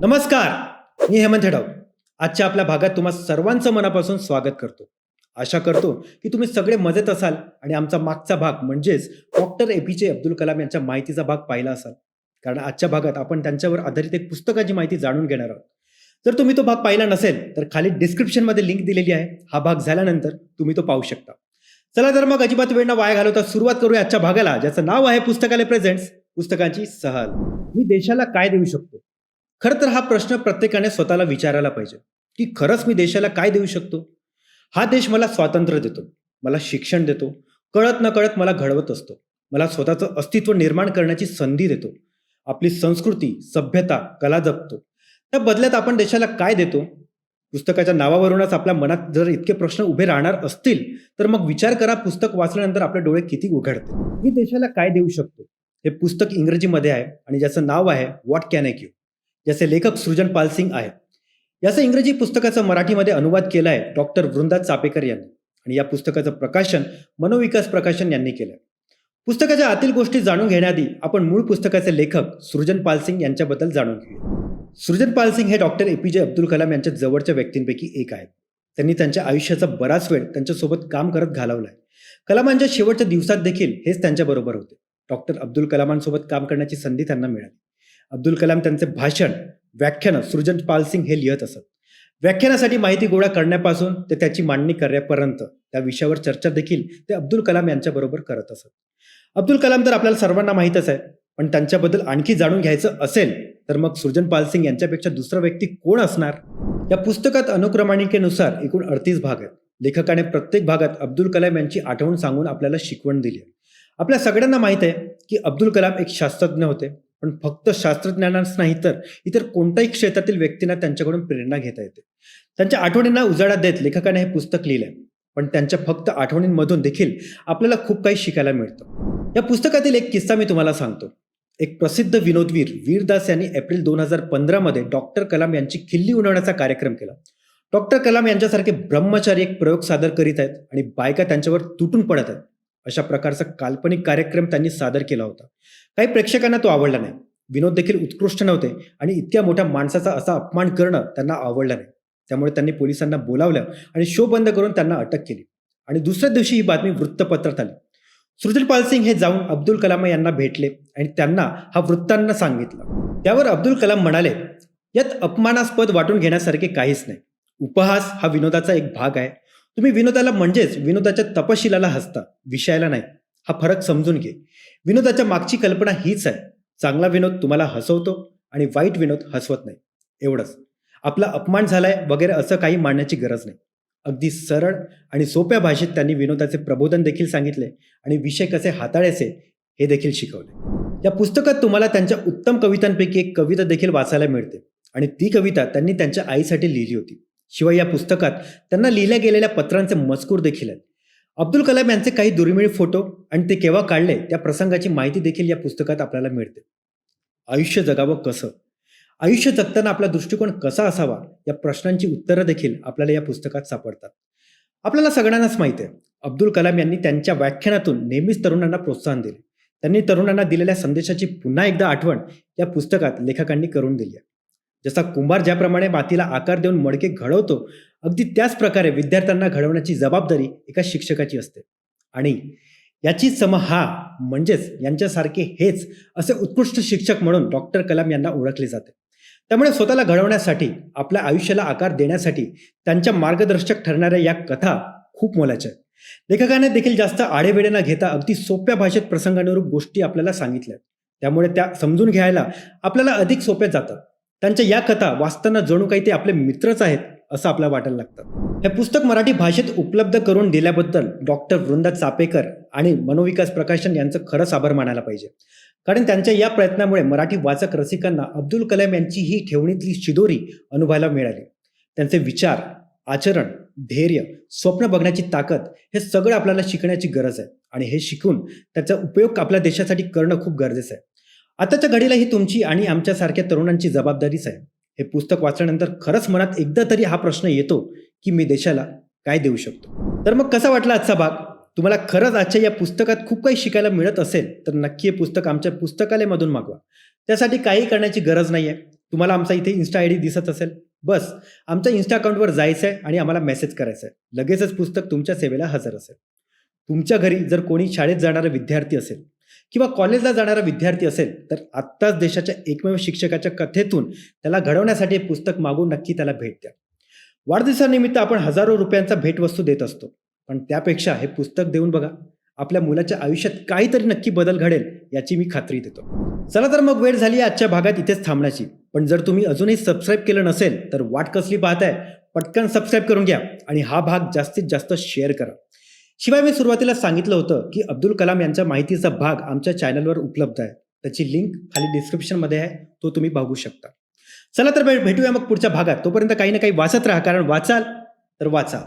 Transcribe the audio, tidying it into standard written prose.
नमस्कार. मी हेमंत हेडाव. आजच्या आपल्या भागात तुम्हा सर्वांचं मनापासून स्वागत करतो. आशा करतो की तुम्ही सगळे मजेत असाल आणि आमचा मागचा भाग म्हणजेच डॉक्टर ए.पी.जे. अब्दुल कलाम यांच्या माहितीचा भाग पाहिला असाल. कारण आजच्या भागात आपण त्यांच्यावर आधारित एक पुस्तकाची माहिती जाणून घेणार आहोत. जर तुम्ही तो भाग पाहिला नसेल तर खाली डिस्क्रिप्शनमध्ये लिंक दिलेली आहे. हा भाग झाल्यानंतर तुम्ही तो पाहू शकता. चला तर मग अजिबात वेळ न वाया घालवता सुरुवात करूया आजच्या भागाला, ज्याचं नाव आहे पुस्तकालय प्रेझेंट्स पुस्तकांची सहल. मी देशाला काय देऊ शकतो? खरं तर हा प्रश्न प्रत्येकाने स्वतःला विचारायला पाहिजे की खरंच मी देशाला काय देऊ शकतो. हा देश मला स्वातंत्र्य देतो, मला शिक्षण देतो, कळत न कळत मला घडवत असतो, मला स्वतःचं अस्तित्व निर्माण करण्याची संधी देतो, आपली संस्कृती, सभ्यता, कला जपतो. त्या बदल्यात आपण देशाला काय देतो? पुस्तकाच्या नावावरूनच आपल्या मनात जर इतके प्रश्न उभे राहणार असतील तर मग विचार करा, पुस्तक वाचल्यानंतर आपले डोळे किती उघडते. मी देशाला काय देऊ शकतो हे पुस्तक इंग्रजीमध्ये आहे आणि ज्याचं नाव आहे व्हॉट कॅन आय गिव्ह. ज्याचे लेखक सृजन पालसिंग आहेत. याचं इंग्रजी पुस्तकाचा मराठीमध्ये अनुवाद केला आहे डॉक्टर वृंदा चापेकर यांनी आणि या पुस्तकाचं प्रकाशन मनोविकास प्रकाशन यांनी केलं. पुस्तकाच्या आतील गोष्टी जाणून घेण्याआधी आपण मूळ पुस्तकाचे लेखक सृजन पालसिंग यांच्याबद्दल जाणून घेऊया. सृजन पालसिंग हे डॉक्टर ए.पी.जे. अब्दुल कलाम यांच्या जवळच्या व्यक्तींपैकी एक आहेत. त्यांनी त्यांच्या आयुष्याचा बराच वेळ त्यांच्यासोबत काम करत घालवलाय. कलामांच्या शेवटच्या दिवसात देखील हेच त्यांच्याबरोबर होते. डॉक्टर अब्दुल कलामांसोबत काम करण्याची संधी त्यांना मिळाली. अब्दुल कलाम त्यांचे भाषण, व्याख्यानं सृजन पालसिंग हे लिहित असत. व्याख्यानासाठी माहिती गोळा करण्यापासून ते त्याची मांडणी करण्यापर्यंत त्या विषयावर चर्चा देखील ते अब्दुल कलाम यांच्याबरोबर करत असत. अब्दुल कलाम तर आपल्याला सर्वांना माहीतच आहे, पण त्यांच्याबद्दल आणखी जाणून घ्यायचं असेल तर मग सृजन पालसिंग यांच्यापेक्षा दुसरा व्यक्ती कोण असणार? या पुस्तकात अनुक्रमणिकेनुसार एकूण 38 भाग आहेत. लेखकाने प्रत्येक भागात अब्दुल कलाम यांची आठवण सांगून आपल्याला शिकवण दिली आहे. आपल्या सगळ्यांना माहीत आहे की अब्दुल कलाम एक शास्त्रज्ञ होते, पण फक्त शास्त्रज्ञांनाच नाही तर इतर कोणत्याही क्षेत्रातील व्यक्तींना त्यांच्याकडून प्रेरणा घेता येते. त्यांच्या आठवणींना उजाळा देत लेखकाने हे पुस्तक लिहिलंय, पण त्यांच्या फक्त आठवणींमधून देखील आपल्याला खूप काही शिकायला मिळतं. या पुस्तकातील एक किस्सा मी तुम्हाला सांगतो. एक प्रसिद्ध विनोदवीर वीरदास यांनी एप्रिल 2015 मध्ये डॉक्टर कलाम यांची खिल्ली उडवण्याचा कार्यक्रम केला. डॉक्टर कलाम यांच्यासारखे ब्रह्मचारी एक प्रयोग सादर करीत आहेत आणि बायका त्यांच्यावर तुटून पडत आहेत. अशा प्रकारचा काल्पनिक कार्यक्रम त्यांनी सादर केला होता. काही प्रेक्षकांना तो आवडला नाही. विनोद देखील उत्कृष्ट नव्हते आणि इतक्या मोठ्या माणसाचा असा अपमान करणं त्यांना आवडलं नाही. त्यामुळे त्यांनी पोलिसांना बोलावलं आणि शो बंद करून त्यांना अटक केली आणि दुसऱ्या दिवशी ही बातमी वृत्तपत्रात आली. सृजन पालसिंग हे जाऊन अब्दुल कलाम यांना भेटले आणि त्यांना हा वृत्तांत सांगितला. त्यावर अब्दुल कलाम म्हणाले, यात अपमानास्पद वाटून घेण्यासारखे काहीच नाही. उपहास हा विनोदाचा एक भाग आहे. तुम्ही विनोदाला म्हणजेच विनोदाच्या तपशिलाला हसता, विषयाला नाही. हा फरक समजून घे. विनोदाच्या मागची कल्पना हीच आहे. चांगला विनोद तुम्हाला हसवतो आणि वाईट विनोद हसवत नाही, एवढंच. आपला अपमान झालाय वगैरे असं काही मांडण्याची गरज नाही. अगदी सरळ आणि सोप्या भाषेत त्यांनी विनोदाचे प्रबोधन देखील सांगितले आणि विषय कसे हाताळायचे हे देखील शिकवले. या पुस्तकात तुम्हाला त्यांच्या उत्तम कवितांपैकी एक कविता देखील वाचायला मिळते आणि ती कविता त्यांनी त्यांच्या आईसाठी लिहिली होती. शिवाय या पुस्तकात त्यांना लिहिल्या गेलेल्या पत्रांचे मजकूर देखील आहेत. अब्दुल कलाम यांचे काही दुर्मिळ फोटो आणि ते केव्हा काढले त्या प्रसंगाची माहिती देखील या पुस्तकात आपल्याला मिळते. आयुष्य जगावं कसं? आयुष्य जगताना आपला दृष्टिकोन कसा असावा या प्रश्नांची उत्तरं देखील आपल्याला या पुस्तकात सापडतात. आपल्याला सगळ्यांनाच माहिती आहे, अब्दुल कलाम यांनी त्यांच्या व्याख्यानातून नेहमीच तरुणांना प्रोत्साहन दिले. त्यांनी तरुणांना दिलेल्या संदेशाची पुन्हा एकदा आठवण या पुस्तकात लेखकांनी करून दिली आहे. जसा कुंभार ज्याप्रमाणे मातीला आकार देऊन मडके घडवतो, अगदी त्याच प्रकारे विद्यार्थ्यांना घडवण्याची जबाबदारी एका शिक्षकाची असते. आणि याची हा म्हणजेच यांच्यासारखे हेच असे उत्कृष्ट शिक्षक म्हणून डॉक्टर कलाम यांना ओळखले जाते. त्यामुळे स्वतःला घडवण्यासाठी, आपल्या आयुष्याला आकार देण्यासाठी त्यांच्या मार्गदर्शक ठरणाऱ्या या कथा खूप मोलाच्या आहेत. लेखकाने देखील जास्त आढेवेढे न घेता अगदी सोप्या भाषेत प्रसंगानुरूप गोष्टी आपल्याला सांगितल्या. त्यामुळे त्या समजून घ्यायला आपल्याला अधिक सोप्या जातात. त्यांच्या या कथा वाचताना जणू काही ते आपले मित्रच आहेत असं आपल्याला वाटायला लागतं. हे पुस्तक मराठी भाषेत उपलब्ध करून दिल्याबद्दल डॉक्टर वृंदा चापेकर आणि मनोविकास प्रकाशन यांचं खरंच आभार मानायला पाहिजे. कारण त्यांच्या या प्रयत्नामुळे मराठी वाचक रसिकांना अब्दुल कलाम यांची ही ठेवणीतली शिदोरी अनुभवायला मिळाली. त्यांचे विचार, आचरण, धैर्य, स्वप्न बघण्याची ताकद हे सगळं आपल्याला शिकण्याची गरज आहे आणि हे शिकून त्याचा उपयोग आपल्या देशासाठी करणं खूप गरजेचं आहे. आताच्या घडीला ही तुमची आणि आमच्यासारख्या तरुणांची जबाबदारीच आहे. हे पुस्तक वाचल्यानंतर खरंच मनात एकदा तरी हा प्रश्न येतो की मी देशाला काय देऊ शकतो. तर मग कसा वाटला आजचा भाग? तुम्हाला खरंच आजच्या या पुस्तकात खूप काही शिकायला मिळत असेल तर नक्की हे पुस्तक आमच्या पुस्तकालयमधून मागवा. त्यासाठी काही करण्याची गरज नाहीये. तुम्हाला आमचा इथे इन्स्टा आय डी दिसत असेल, बस आमच्या इन्स्टा अकाउंटवर जायचं आहे आणि आम्हाला मेसेज करायचा आहे. लगेचच पुस्तक तुमच्या सेवेला हजर असेल. तुमच्या घरी जर कोणी शाळेत जाणारा विद्यार्थी असेल किंवा कॉलेजला जाणारा विद्यार्थी असेल, तर आत्ताच देशाच्या एकमेव शिक्षकाच्या कथेतून त्याला घडवण्यासाठी हे पुस्तक मागून नक्की त्याला भेट द्या. वाढदिवसानिमित्त आपण हजारो रुपयांचा भेटवस्तू देत असतो, पण त्यापेक्षा हे पुस्तक देऊन बघा. आपल्या मुलाच्या आयुष्यात काहीतरी नक्की बदल घडेल याची मी खात्री देतो. चला तर मग वेळ झाली आजच्या भागात इथेच थांबण्याची. पण जर तुम्ही अजूनही सबस्क्राईब केलं नसेल तर वाट कसली पाहताय, पटकन सबस्क्राईब करून घ्या आणि हा भाग जास्तीत जास्त शेअर करा. शिवाय मी सुरुवातीला सांगितलं होतं की अब्दुल कलाम यांच्या माहितीचा भाग आमच्या चॅनलवर उपलब्ध आहे. त्याची लिंक खाली डिस्क्रिप्शनमध्ये आहे, तो तुम्ही बघू शकता. चला तर भेटूया मग पुढच्या भागात. तोपर्यंत काही ना काही वाचत राहा, कारण वाचाल तर वाचा.